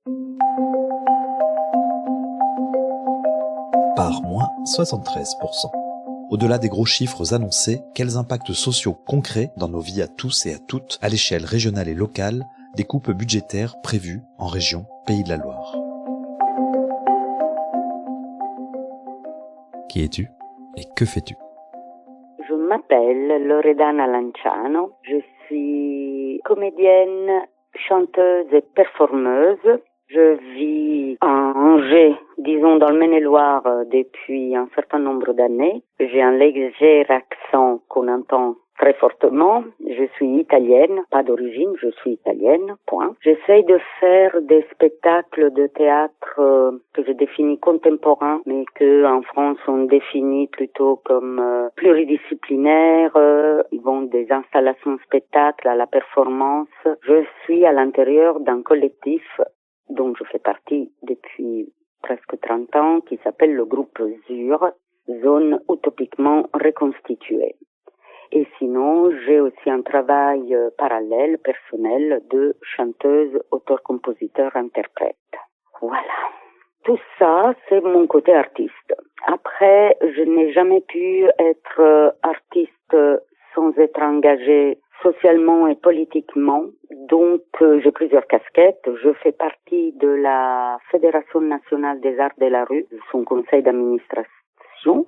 Par moins 73%. Au-delà des gros chiffres annoncés, quels impacts sociaux concrets dans nos vies à tous et à toutes, à l'échelle régionale et locale, des coupes budgétaires prévues en région Pays de la Loire. Qui es-tu et que fais-tu? Je m'appelle Loredana Lanciano, je suis comédienne, chanteuse et performeuse. Je vis à Angers, disons dans le Maine-et-Loire, depuis un certain nombre d'années. J'ai un léger accent qu'on entend très fortement. Je suis italienne, pas d'origine, je suis italienne, point. J'essaye de faire des spectacles de théâtre que je définis contemporains, mais que en France on définit plutôt comme pluridisciplinaires. Ils vont des installations spectacles à la performance. Je suis à l'intérieur d'un collectif dont je fais partie depuis presque 30 ans, qui s'appelle le groupe ZUR, Zone Utopiquement Reconstituée. Et sinon, j'ai aussi un travail parallèle, personnel, de chanteuse, auteur, compositeur, interprète. Voilà. Tout ça, c'est mon côté artiste. Après, je n'ai jamais pu être artiste sans être engagée socialement et politiquement. Donc, j'ai plusieurs casquettes. Je fais partie de la Fédération nationale des arts de la rue, son conseil d'administration.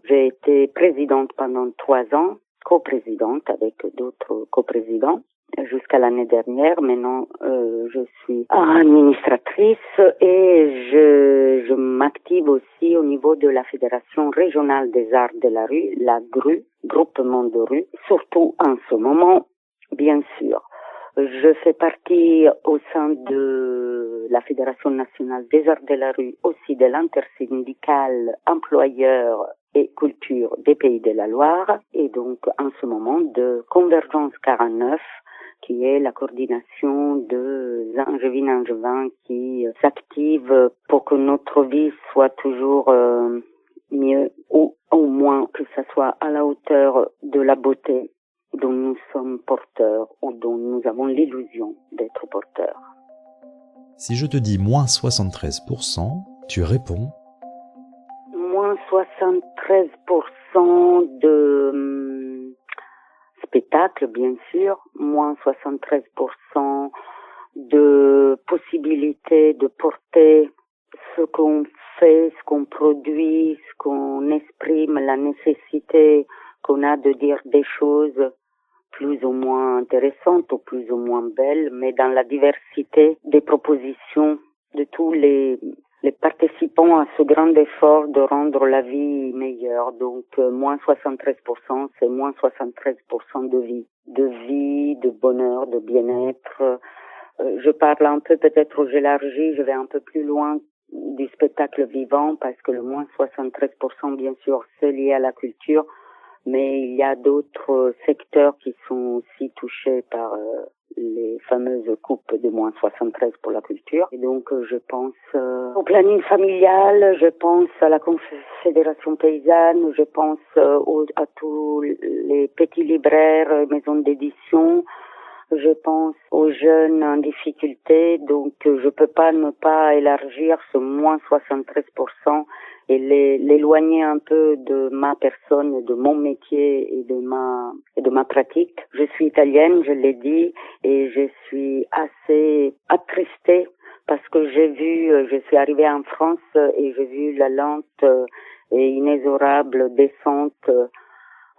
J'ai été présidente pendant 3 ans, coprésidente avec d'autres coprésidents jusqu'à l'année dernière. Maintenant, je suis administratrice et je m'active aussi au niveau de la Fédération régionale des arts de la rue, la GRU, groupement de rue, surtout en ce moment, bien sûr. Je fais partie au sein de la Fédération nationale des arts de la rue, aussi de l'intersyndicale employeurs et culture des Pays de la Loire, et donc en ce moment de Convergence 49, qui est la coordination de Angevin qui s'active pour que notre vie soit toujours mieux, ou au moins que ça soit à la hauteur de la beauté dont nous sommes porteurs ou dont nous avons l'illusion d'être porteurs. Si je te dis moins 73%, tu réponds moins 73% de spectacles, bien sûr, moins 73% de possibilités de porter ce qu'on fait, ce qu'on produit, ce qu'on exprime, la nécessité qu'on a de dire des choses plus ou moins intéressantes ou plus ou moins belles, mais dans la diversité des propositions de tous les participants à ce grand effort de rendre la vie meilleure. Donc, moins 73%, c'est moins 73% de vie, de bonheur, de bien-être. Je parle un peu, peut-être j'élargis, je vais un peu plus loin du spectacle vivant, parce que le moins 73%, bien sûr, c'est lié à la culture, mais il y a d'autres secteurs qui sont aussi touchés par les fameuses coupes de moins 73 pour la culture. Et donc, je pense au planning familial, je pense à la Confédération paysanne, je pense à tous les petits libraires, maisons d'édition, je pense aux jeunes en difficulté. Donc, je peux pas ne pas élargir ce moins 73% et l'éloigner un peu de ma personne, de mon métier et de ma pratique. Je suis italienne, je l'ai dit, et je suis assez attristée parce que je suis arrivée en France et j'ai vu la lente et inexorable descente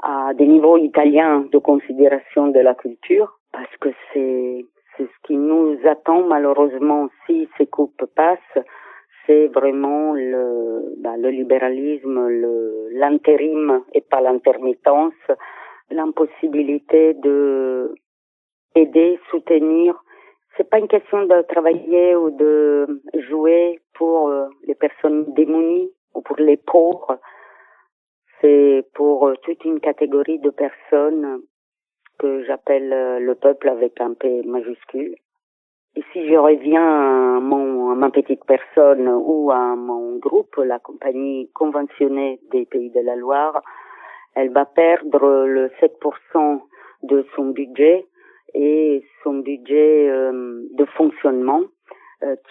à des niveaux italiens de considération de la culture, parce que c'est ce qui nous attend malheureusement si ces coupes passent. C'est vraiment le libéralisme, l'intérim et pas l'intermittence, l'impossibilité de aider, soutenir. C'est pas une question de travailler ou de jouer pour les personnes démunies ou pour les pauvres. C'est pour toute une catégorie de personnes que j'appelle le peuple avec un P majuscule. Et si je reviens à ma petite personne ou à mon groupe, la compagnie conventionnée des Pays de la Loire, elle va perdre le 7% de son budget et son budget de fonctionnement,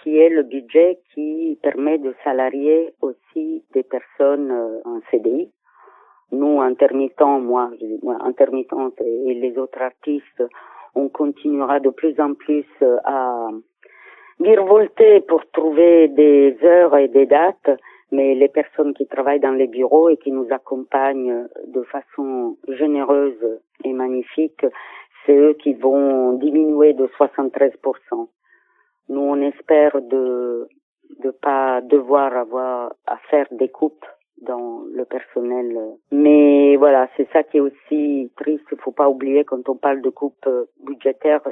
qui est le budget qui permet de salarier aussi des personnes en CDI. Nous, intermittents, moi intermittente et les autres artistes, on continuera de plus en plus à virevolter pour trouver des heures et des dates, mais les personnes qui travaillent dans les bureaux et qui nous accompagnent de façon généreuse et magnifique, c'est eux qui vont diminuer de 73%. Nous, on espère de pas devoir avoir à faire des coupes dans le personnel. Mais voilà, c'est ça qui est aussi triste. Il faut pas oublier, quand on parle de coupes budgétaires,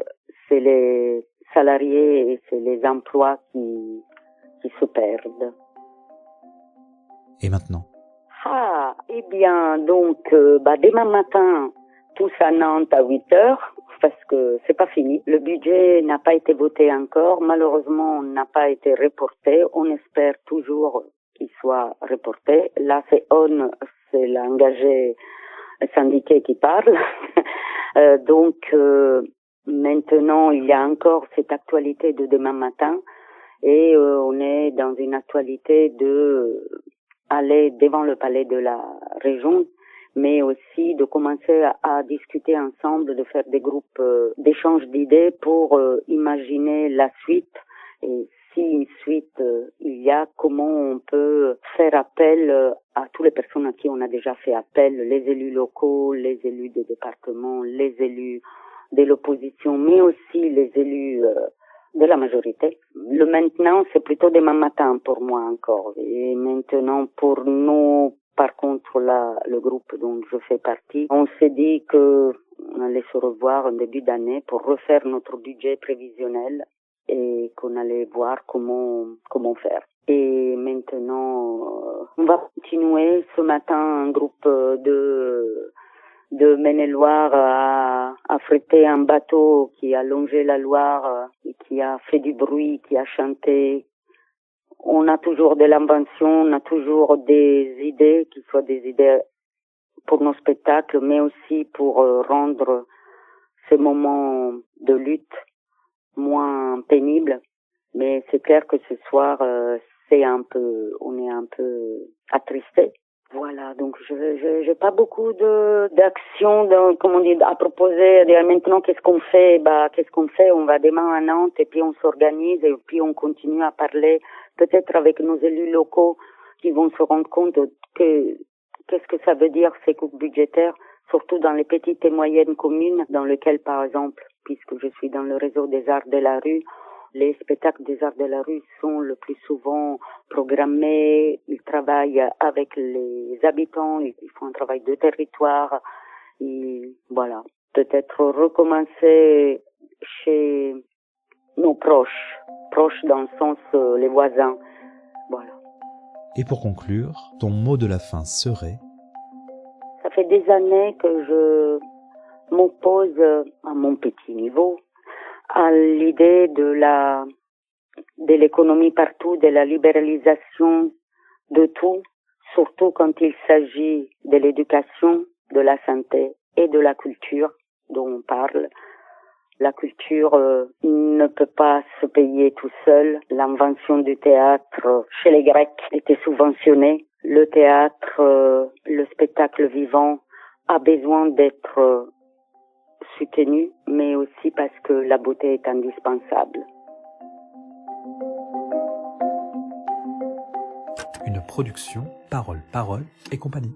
c'est les salariés et c'est les emplois qui se perdent. Et maintenant? Eh bien, donc, demain matin, tous à Nantes à 8h, parce que c'est pas fini. Le budget n'a pas été voté encore. Malheureusement, on n'a pas été reporté. On espère toujours qu'il soit reporté. Là, c'est l'engagé syndiqué qui parle. Donc, maintenant, il y a encore cette actualité de demain matin. Et on est dans une actualité de aller devant le palais de la région, mais aussi de commencer à discuter ensemble, de faire des groupes d'échange d'idées pour imaginer la suite. Et si une suite il y a, comment on peut faire appel à toutes les personnes à qui on a déjà fait appel, les élus locaux, les élus des départements, les élus de l'opposition, mais aussi les élus de la majorité. Le maintenant, c'est plutôt demain matin pour moi encore. Et maintenant, pour nous, par contre, le groupe dont je fais partie, on s'est dit que on allait se revoir en début d'année pour refaire notre budget prévisionnel et qu'on allait voir comment faire. Et maintenant, on va continuer. Ce matin, un groupe de Maine-et-Loire a frété un bateau qui a longé la Loire et qui a fait du bruit, qui a chanté. On a toujours de l'invention, on a toujours des idées, qui soient des idées pour nos spectacles, mais aussi pour rendre ces moments de lutte moins pénibles. Mais c'est clair que ce soir, on est un peu attristés. Voilà, donc j'ai pas beaucoup d'actions, à proposer. Maintenant, qu'est-ce qu'on fait? On va demain à Nantes et puis on s'organise et puis on continue à parler, peut-être avec nos élus locaux qui vont se rendre compte que qu'est-ce que ça veut dire ces coupes budgétaires, surtout dans les petites et moyennes communes, dans lesquelles, par exemple, puisque je suis dans le réseau des arts de la rue, les spectacles des arts de la rue sont le plus souvent programmés, ils travaillent avec les habitants, ils font un travail de territoire, et voilà. Peut-être recommencer chez nos proches dans le sens les voisins, voilà. Et pour conclure, ton mot de la fin serait? Ça fait des années que je m'oppose à mon petit niveau à l'idée de l'économie partout, de la libéralisation de tout, surtout quand il s'agit de l'éducation, de la santé et de la culture dont on parle. La culture ne peut pas se payer tout seul. L'invention du théâtre chez les Grecs était subventionnée. Le théâtre, le spectacle vivant a besoin d'être soutenu, mais aussi parce que la beauté est indispensable. Une production Parole et compagnie.